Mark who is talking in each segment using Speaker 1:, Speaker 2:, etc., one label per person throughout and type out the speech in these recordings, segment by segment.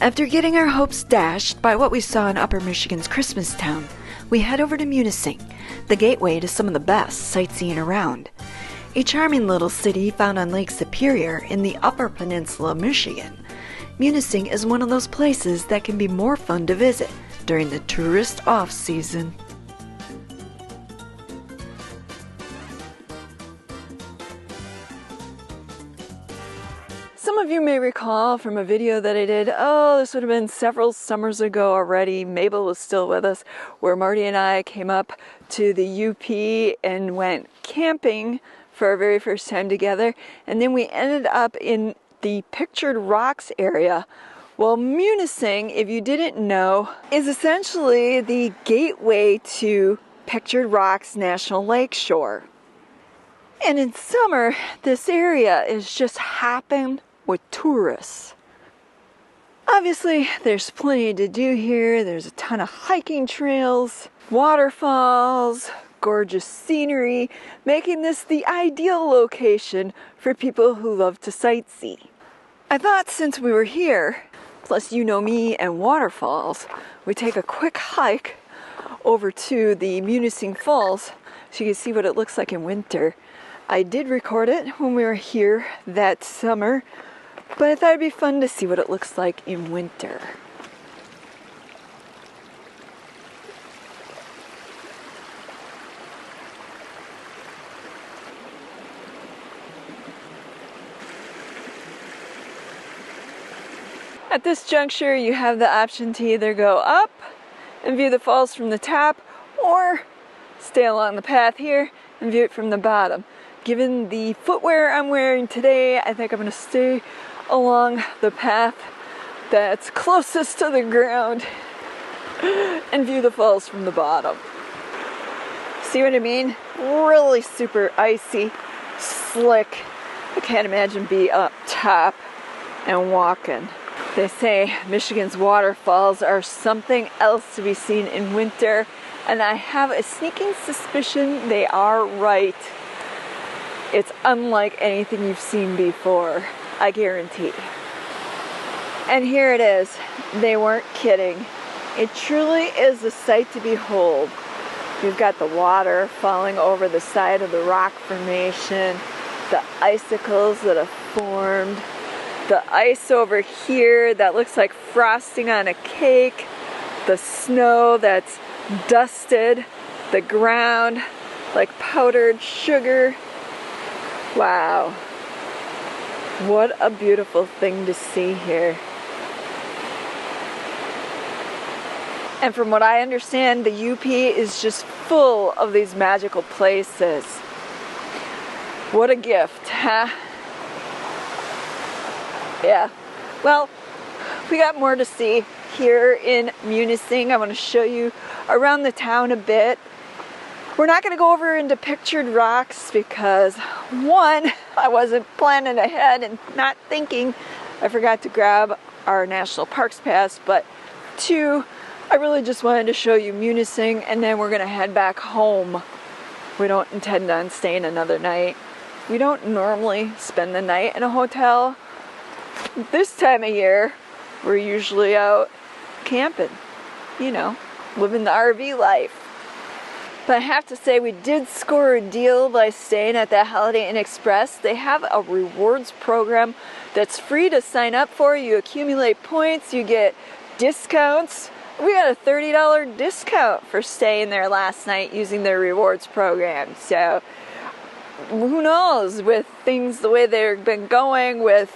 Speaker 1: After getting our hopes dashed by what we saw in Upper Michigan's Christmas town, we head over to Munising, the gateway to some of the best sightseeing around. A charming little city found on Lake Superior in the Upper Peninsula of Michigan. Munising is one of those places that can be more fun to visit during the tourist off-season. Some of you may recall from a video that I did, this would have been several summers ago already, Mabel was still with us, where Marty and I came up to the UP and went camping for our very first time together, and then we ended up in the Pictured Rocks area. Well, Munising, if you didn't know, is essentially the gateway to Pictured Rocks National Lakeshore. And in summer, this area is just hopping with tourists. Obviously, there's plenty to do here. There's a ton of hiking trails, waterfalls, gorgeous scenery, making this the ideal location for people who love to sightsee. I thought since we were here, plus you know me and waterfalls, we'd take a quick hike over to the Munising Falls so you can see what it looks like in winter. I did record it when we were here that summer, but I thought it'd be fun to see what it looks like in winter. At this juncture, you have the option to either go up and view the falls from the top, or stay along the path here and view it from the bottom. Given the footwear I'm wearing today, I think I'm going to stay along the path that's closest to the ground and view the falls from the bottom. See what I mean? Really super icy, slick. I can't imagine being up top and walking. They say Michigan's waterfalls are something else to be seen in winter, and I have a sneaking suspicion they are right. It's unlike anything you've seen before, I guarantee. And here it is. They weren't kidding. It truly is a sight to behold. You've got the water falling over the side of the rock formation, the icicles that have formed, the ice over here that looks like frosting on a cake, the snow that's dusted, the ground like powdered sugar. Wow, what a beautiful thing to see here. And from what I understand, the UP is just full of these magical places. What a gift, huh? Yeah, well, we got more to see here in Munising. I want to show you around the town a bit. We're not going to go over into Pictured Rocks because, one, I wasn't planning ahead and not thinking. I forgot to grab our National Parks Pass, but two, I really just wanted to show you Munising, and then we're going to head back home. We don't intend on staying another night. We don't normally spend the night in a hotel. This time of year, we're usually out camping, you know, living the RV life. But I have to say, we did score a deal by staying at the Holiday Inn Express. They have a rewards program that's free to sign up for. You accumulate points, you get discounts. We got a $30 discount for staying there last night using their rewards program. So who knows, with things the way they've been going, with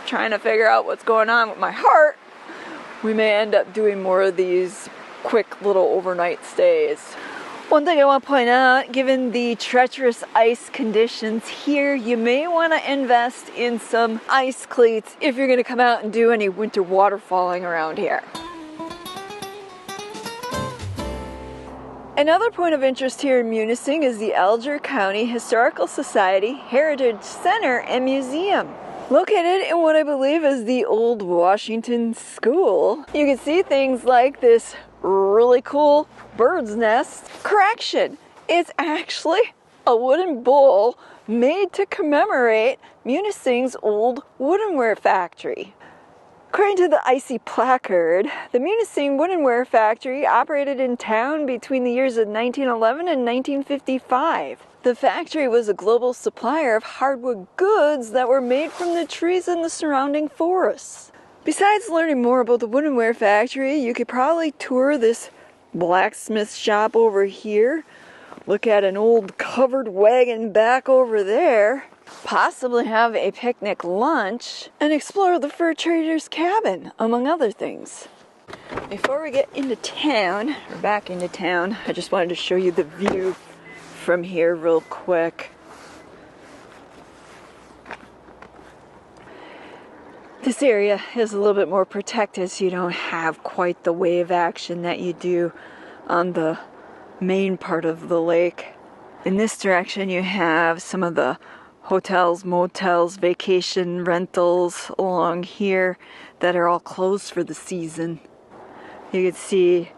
Speaker 1: trying to figure out what's going on with my heart, we may end up doing more of these quick little overnight stays. One thing I want to point out, given the treacherous ice conditions here, you may want to invest in some ice cleats if you're going to come out and do any winter waterfalling around here. Another point of interest here in Munising is the Alger County Historical Society Heritage Center and Museum. Located in what I believe is the old Washington School, you can see things like this really cool bird's nest. Correction, it's actually a wooden bowl made to commemorate Munising's old woodenware factory. According to the icy placard, the Munising Woodenware Factory operated in town between the years of 1911 and 1955. The factory was a global supplier of hardwood goods that were made from the trees in the surrounding forests. Besides learning more about the woodenware factory, you could probably tour this blacksmith shop over here, look at an old covered wagon back over there, possibly have a picnic lunch, and explore the fur trader's cabin, among other things. Before we get into town, or back into town, I just wanted to show you the view from here real quick. This area is a little bit more protected, so you don't have quite the wave action that you do on the main part of the lake. In this direction you have some of the hotels, motels, vacation rentals along here that are all closed for the season. You can see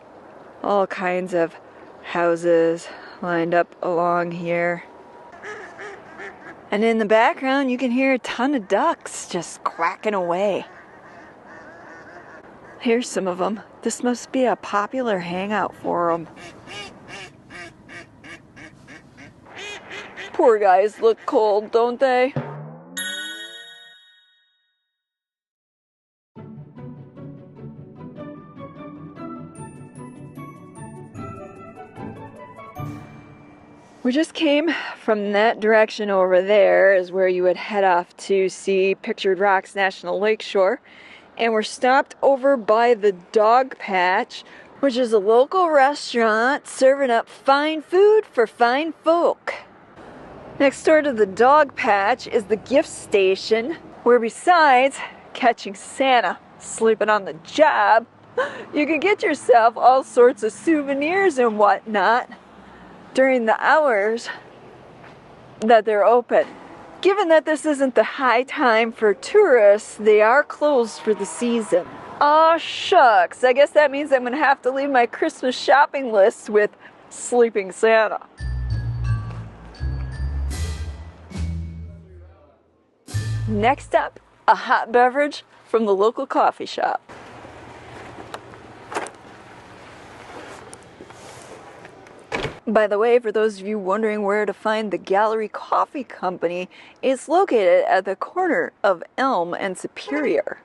Speaker 1: all kinds of houses lined up along here. And in the background, you can hear a ton of ducks just quacking away. Here's some of them. This must be a popular hangout for them. Poor guys look cold, don't they? We just came from that direction over there is where you would head off to see Pictured Rocks National Lakeshore, and we're stopped over by the Dog Patch, which is a local restaurant serving up fine food for fine folk. Next door to the Dog Patch is the gift station, where besides catching Santa sleeping on the job, you can get yourself all sorts of souvenirs and whatnot during the hours that they're open. Given that this isn't the high time for tourists, they are closed for the season. Aw shucks, I guess that means I'm gonna have to leave my Christmas shopping list with Sleeping Santa. Next up, a hot beverage from the local coffee shop. By the way, for those of you wondering where to find the Gallery Coffee Company, it's located at the corner of Elm and Superior.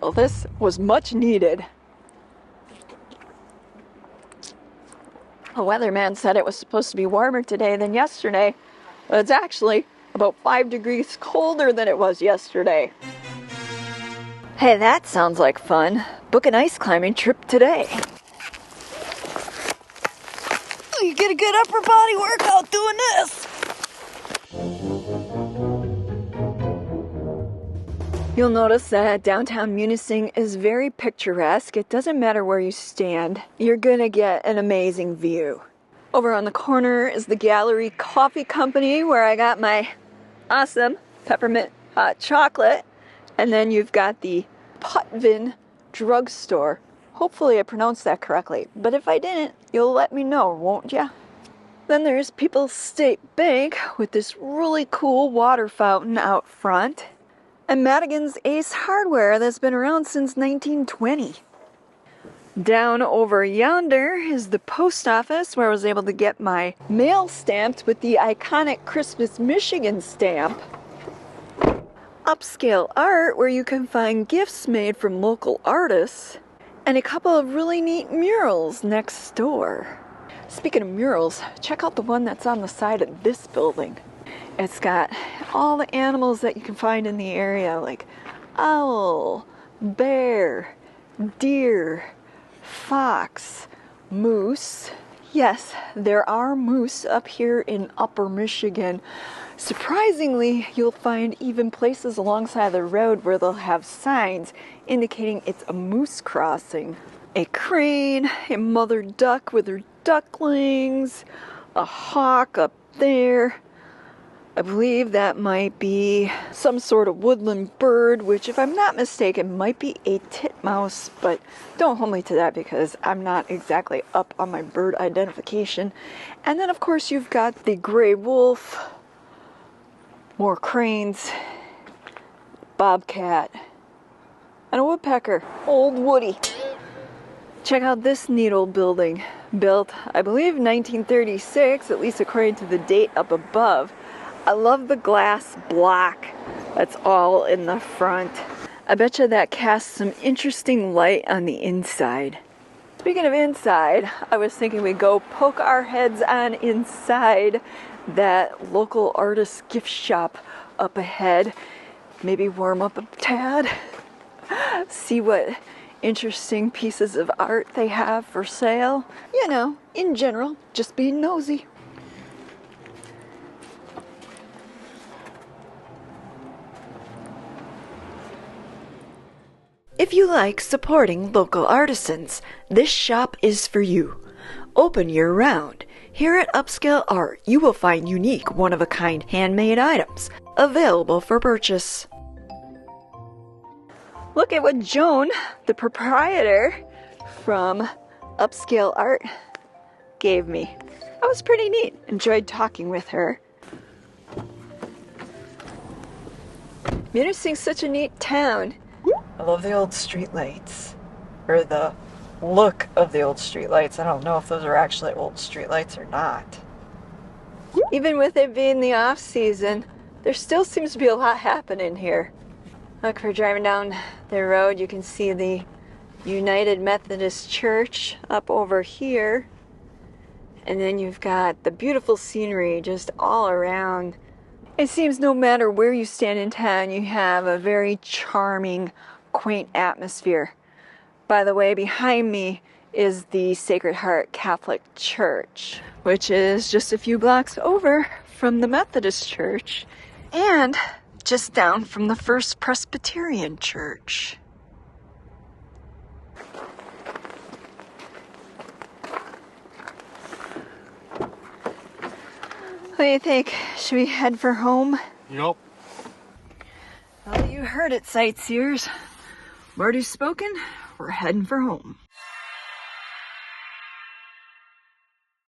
Speaker 1: Well, this was much needed. The weatherman said it was supposed to be warmer today than yesterday, but it's actually about 5 degrees colder than it was yesterday. Hey, that sounds like fun. Book an ice climbing trip today. You get a good upper body workout doing this. You'll notice that downtown Munising is very picturesque. It doesn't matter where you stand. You're gonna get an amazing view. Over on the corner is the Gallery Coffee Company, where I got my awesome peppermint hot chocolate. And then you've got the Putvin drugstore. Hopefully I pronounced that correctly, but if I didn't, you'll let me know, won't ya? Then there's People's State Bank with this really cool water fountain out front. And Madigan's Ace Hardware that's been around since 1920. Down over yonder is the post office, where I was able to get my mail stamped with the iconic Christmas Michigan stamp. Upscale art, where you can find gifts made from local artists, and a couple of really neat murals next door. Speaking of murals, check out the one that's on the side of this building. It's got all the animals that you can find in the area, like owl, bear, deer, fox, moose. Yes, there are moose up here in Upper Michigan. Surprisingly, you'll find even places alongside the road where they'll have signs indicating it's a moose crossing. A crane, a mother duck with her ducklings, a hawk up there. I believe that might be some sort of woodland bird, which, if I'm not mistaken, might be a titmouse, but don't hold me to that because I'm not exactly up on my bird identification. And then, of course, you've got the gray wolf, More cranes, bobcat, and a woodpecker. Old Woody. Check out this neat old building. Built, I believe, 1936, at least according to the date up above. I love the glass block that's all in the front. I bet you that casts some interesting light on the inside. Speaking of inside, I was thinking we'd go poke our heads on inside that local artist gift shop up ahead. Maybe warm up a tad. See what interesting pieces of art they have for sale. You know, in general, just being nosy. If you like supporting local artisans, this shop is for you. Open year-round. Here at Upscale Art, you will find unique, one-of-a-kind handmade items available for purchase. Look at what Joan, the proprietor from Upscale Art, gave me. That was pretty neat. Enjoyed talking with her. Munising's such a neat town. I love the old streetlights, or the look of the old streetlights. I don't know if those are actually old streetlights or not. Even with it being the off season, there still seems to be a lot happening here. Look, we're driving down the road. You can see the United Methodist Church up over here. And then you've got the beautiful scenery just all around. It seems no matter where you stand in town, you have a very charming, quaint atmosphere. By the way, behind me is the Sacred Heart Catholic Church, which is just a few blocks over from the Methodist Church and just down from the First Presbyterian Church. What do you think? Should we head for home?
Speaker 2: Yep.
Speaker 1: Well, you heard it, sightseers. Word is spoken. We're heading for home.